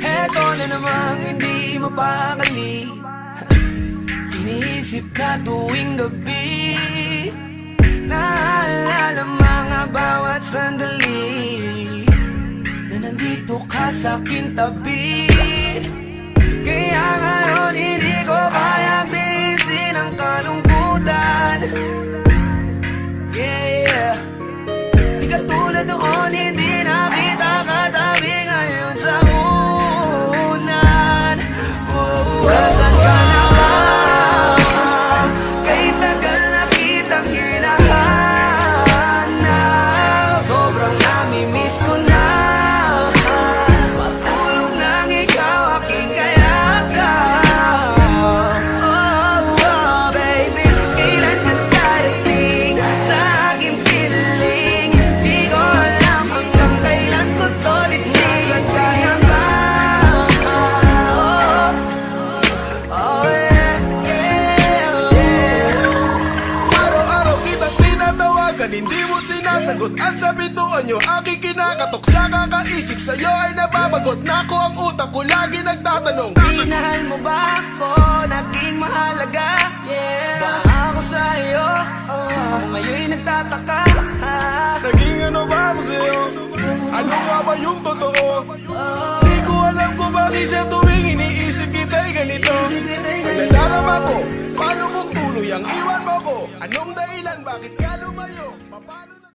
Heto na namang hindi mapakali, iniisip ka tuwing gabi. Naalala mga bawat sandali na nandito ka sa aking tabi. Kaya ngayon hindi ko kayang tiisin ang kalungkutan. Yeah, di katulad noon, hindi na kita katabi ngayon sa unan. Nasaan ka na ba? Kay tagal na kitang hinahanap. Sobrang namimiss ko na matulog nang ikaw aking kayakap. Oh, baby, kailan ka darating sa aking piling? Di ko alam hanggang kailan ko to titigil. Nasaan ka na ba? Oh, yeah, yeah, yeah. Araw-araw kitang tinatawagan, hindi mo sinasagot. At sa bituan nyo, aking kinakatok sa kakaisip. Sa'yo ay nababagot na ako, ang utak ko lagi nagtatanong. Minahal mo ba ako? Naging mahalaga? Yeah. Ba ako sa'yo? Oh, ngayon'y nagtataka. Naging ano ba ako sa'yo? Ano nga ba yung totoo? Di ko alam kung bakit sa tuwing iniisip kita'y ganito. Naglalarama ko, paano kung tuloy ang iwan mo ko? Anong dahilan, bakit ka lumayo? Paano